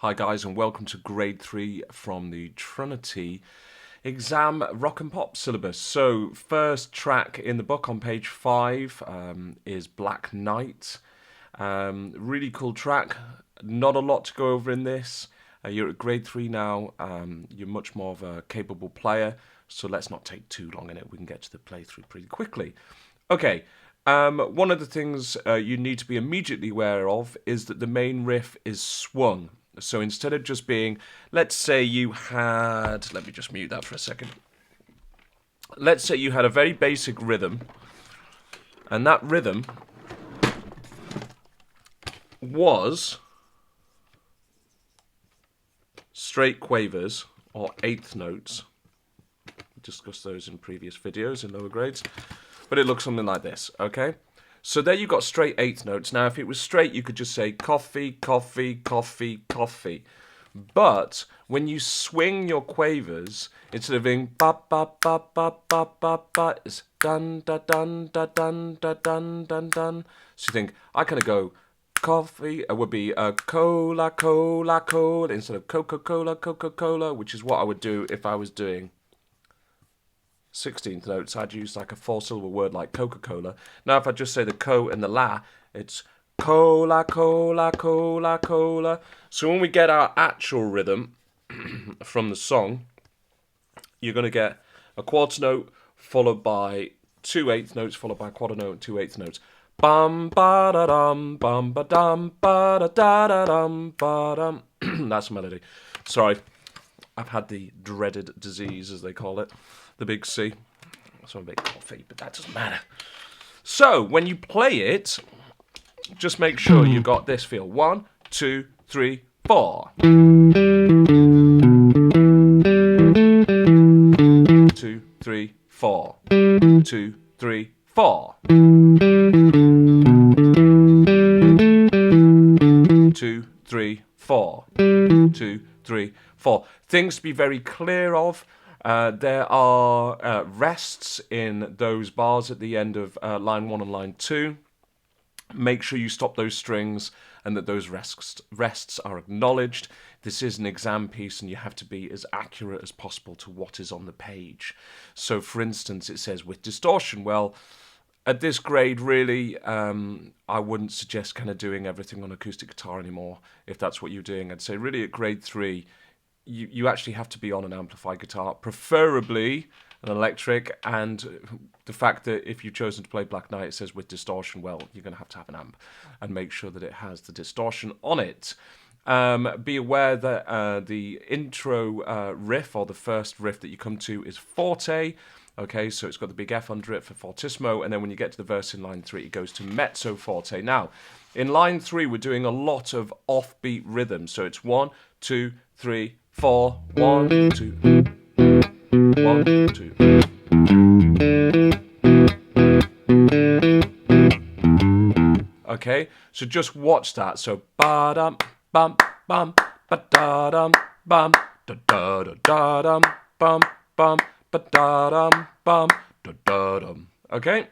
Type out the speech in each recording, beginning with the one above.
Hi guys and welcome to grade 3 from the Trinity exam rock and pop syllabus. So first track in the book on page 5 is Black Knight. Really cool track, not a lot to go over in this. You're at grade 3 now, you're much more of a capable player, so let's not take too long in it, we can get to the playthrough pretty quickly. Okay. One of the things you need to be immediately aware of is that the main riff is swung. So instead of just being, let's say you had, let me just mute that for a second. Let's say you had a very basic rhythm, and that rhythm was straight quavers or eighth notes. We discussed those in previous videos in lower grades. But it looks something like this, okay? So there you got straight eighth notes. Now, if it was straight, you could just say coffee, coffee, coffee, coffee. But when you swing your quavers, instead of being ba ba ba ba ba ba ba, it's dun da dun da dun da dun dun dun. So you think I kind of go coffee. It would be cola, cola, cola instead of Coca-Cola, Coca-Cola, which is what I would do if I was doing 16th notes. I'd use like a 4-syllable word like Coca-Cola. Now if I just say the co and the la, it's cola, cola, cola, cola. So when we get our actual rhythm from the song, you're going to get a quarter note followed by 2 eighth notes followed by a quarter note and 2 eighth notes. Bum ba da dum, bum ba dum, ba da da da dum, ba dum. That's a melody. Sorry, I've had the dreaded disease, as they call it, the big C. So I'm a bit coffee, but that doesn't matter. So when you play it, just make sure you got this feel. 1, 2, 3, 4. 2, 3, 4. 2, 3, 4. 2, 3, 4. 2, 3, 4. Things to be very clear of. There are rests in those bars at the end of line 1 and line 2. Make sure you stop those strings and that those rests are acknowledged. This is an exam piece and you have to be as accurate as possible to what is on the page. So for instance, it says with distortion. Well, at this grade, really, I wouldn't suggest kind of doing everything on acoustic guitar anymore, if that's what you're doing. I'd say really at grade 3, you actually have to be on an amplified guitar, preferably an electric, and the fact that if you've chosen to play Black Knight, it says with distortion, well, you're going to have an amp, and make sure that it has the distortion on it. Be aware that the intro riff, or the first riff that you come to, is forte. Okay, so it's got the big F under it for fortissimo, and then when you get to the verse in line 3, it goes to mezzo forte. Now, in line 3, we're doing a lot of offbeat rhythm, so it's 1, 2, 3, 4, 1, 2, 1, 2. Okay, so just watch that. So ba dum bum bum ba da dum bum da da da da dum bum bum ba da dum bum da da dum. Okay,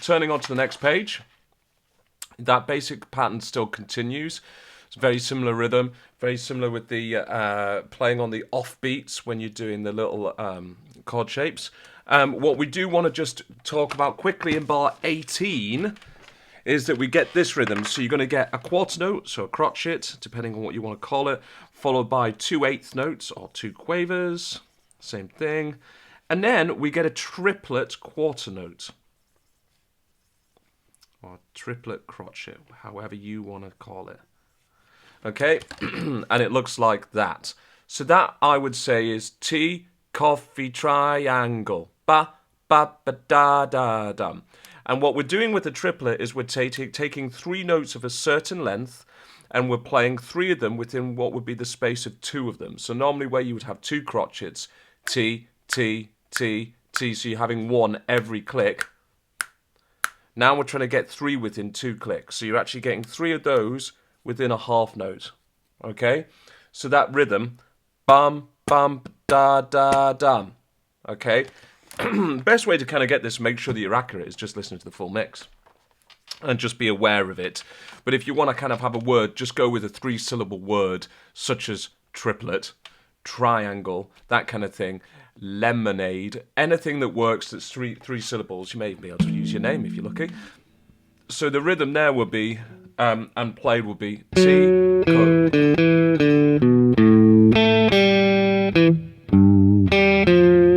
turning on to the next page. That basic pattern still continues. It's very similar rhythm, very similar with the playing on the offbeats when you're doing the little chord shapes. What we do want to just talk about quickly in bar 18 is that we get this rhythm. So you're going to get a quarter note, so a crotchet, depending on what you want to call it, followed by 2 eighth notes or 2 quavers, same thing. And then we get a triplet quarter note, or triplet crotchet, however you want to call it. Okay, and it looks like that. So that, I would say, is T, coffee, triangle, ba, ba, ba, da, da, dum. And what we're doing with the triplet is we're taking 3 notes of a certain length, and we're playing 3 of them within what would be the space of 2 of them. So normally where you would have 2 crotchets, T, T, T, T, so you're having 1 every click. Now we're trying to get 3 within 2 clicks. So you're actually getting 3 of those within a half note. Okay? So that rhythm, bum, bum, da, da, dum. Okay? Best way to kind of get this, make sure that you're accurate, is just listening to the full mix. and just be aware of it. But if you want to kind of have a word, just go with a 3-syllable word, such as triplet, triangle, that kind of thing, lemonade, anything that works that's three syllables. You may be able to use your name if you're lucky. So the rhythm there would be, and played would be T, co.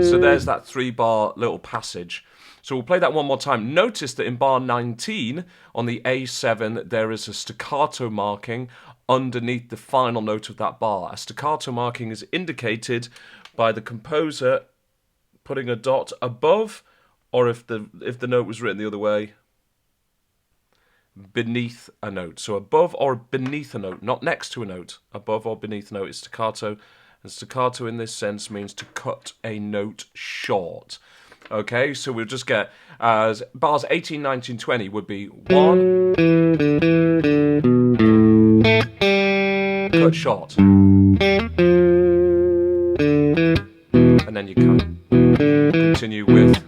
So there's that 3-bar little passage. So we'll play that one more time. Notice that in bar 19 on the A7 there is a staccato marking underneath the final note of that bar. A staccato marking is indicated by the composer putting a dot above, or if the note was written the other way, beneath a note. So above or beneath a note, not next to a note. Above or beneath a note is staccato. And staccato in this sense means to cut a note short. Okay, so we'll just get bars 18, 19, 20 would be 1, cut short, and then you can continue with.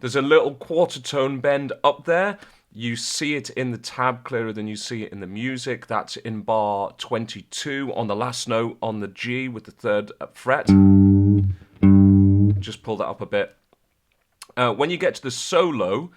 There's a little quarter tone bend up there. You see it in the tab clearer than you see it in the music. That's in bar 22 on the last note on the G with the 3rd fret. Just pull that up a bit. When you get to the solo,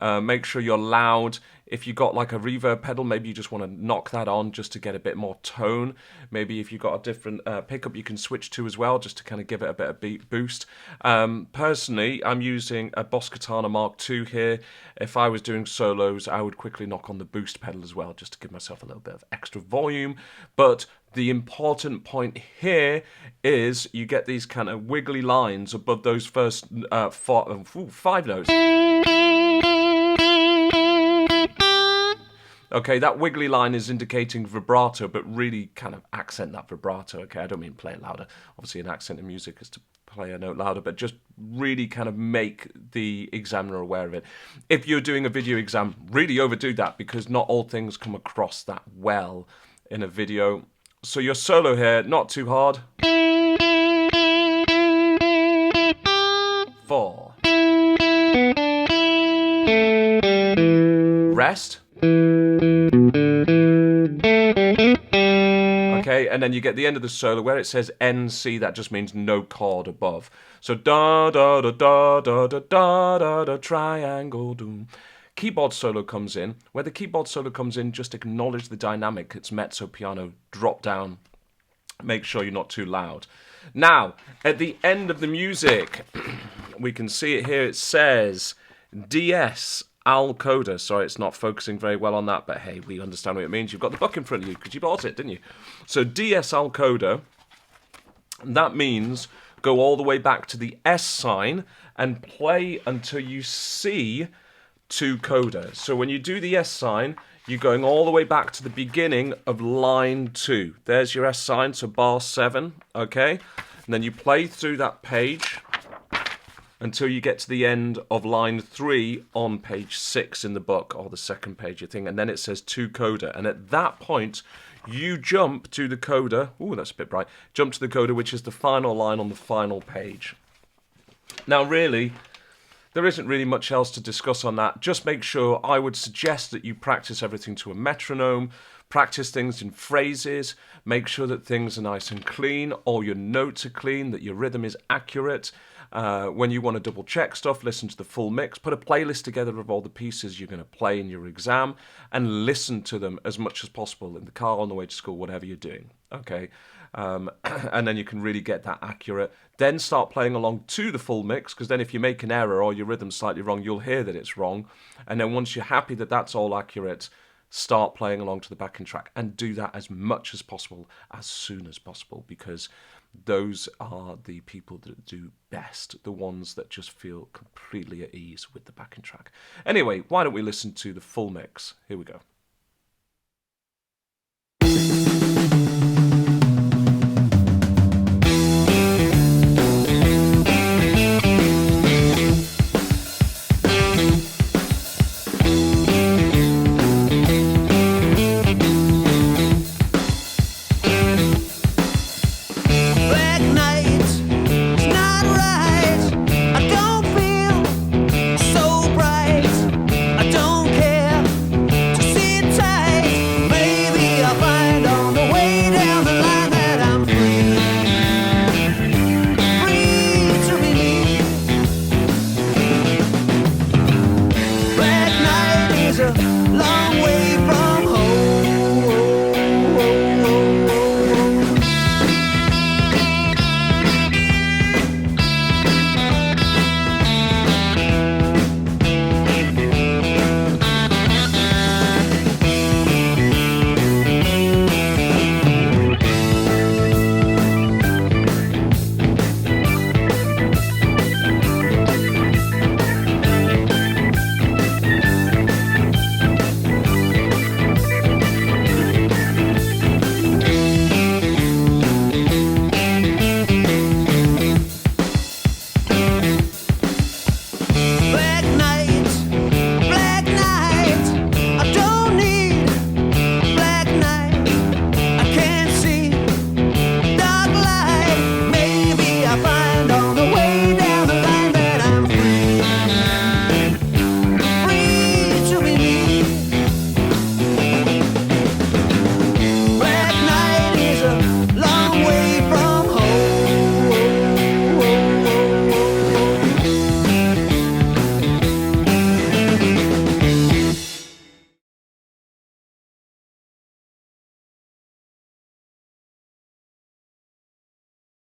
make sure you're loud. If you've got like a reverb pedal, maybe you just want to knock that on just to get a bit more tone. Maybe if you've got a different pickup you can switch to as well, just to kind of give it a bit of beat boost. Personally, I'm using a Boss Katana Mark II here. If I was doing solos, I would quickly knock on the boost pedal as well, just to give myself a little bit of extra volume. But the important point here is you get these kind of wiggly lines above those first 5 notes. Okay, that wiggly line is indicating vibrato, but really kind of accent that vibrato. Okay, I don't mean play it louder. Obviously, an accent in music is to play a note louder, but just really kind of make the examiner aware of it. If you're doing a video exam, really overdo that, because not all things come across that well in a video. So your solo here, not too hard. 4. Rest. Okay, and then you get the end of the solo where it says NC, that just means no chord above. So da da da da da da da da da triangle doom. Keyboard solo comes in. Where the keyboard solo comes in, just acknowledge the dynamic. It's mezzo piano, drop down. Make sure you're not too loud. Now, at the end of the music, we can see it here. It says DS Al Coda. Sorry, it's not focusing very well on that, but hey, we understand what it means. You've got the book in front of you because you bought it, didn't you? So DS Al Coda, that means go all the way back to the S sign and play until you see 2 coda. So when you do the S sign, you're going all the way back to the beginning of line 2. There's your S sign, so bar 7, okay? And then you play through that page until you get to the end of line 3 on page 6 in the book, or the second page, I think, and then it says 2 coda. And at that point, you jump to the coda. Ooh, that's a bit bright. Jump to the coda, which is the final line on the final page. Now, really, there isn't really much else to discuss on that. Just make sure, I would suggest that you practice everything to a metronome, practice things in phrases, make sure that things are nice and clean, all your notes are clean, that your rhythm is accurate. When you want to double check stuff, listen to the full mix, put a playlist together of all the pieces you're going to play in your exam, and listen to them as much as possible in the car, on the way to school, whatever you're doing. Okay, and then you can really get that accurate. Then start playing along to the full mix, because then if you make an error or your rhythm's slightly wrong, you'll hear that it's wrong. And then once you're happy that that's all accurate, start playing along to the backing track, and do that as much as possible, as soon as possible, because those are the people that do best, the ones that just feel completely at ease with the backing track. Anyway, why don't we listen to the full mix? Here we go.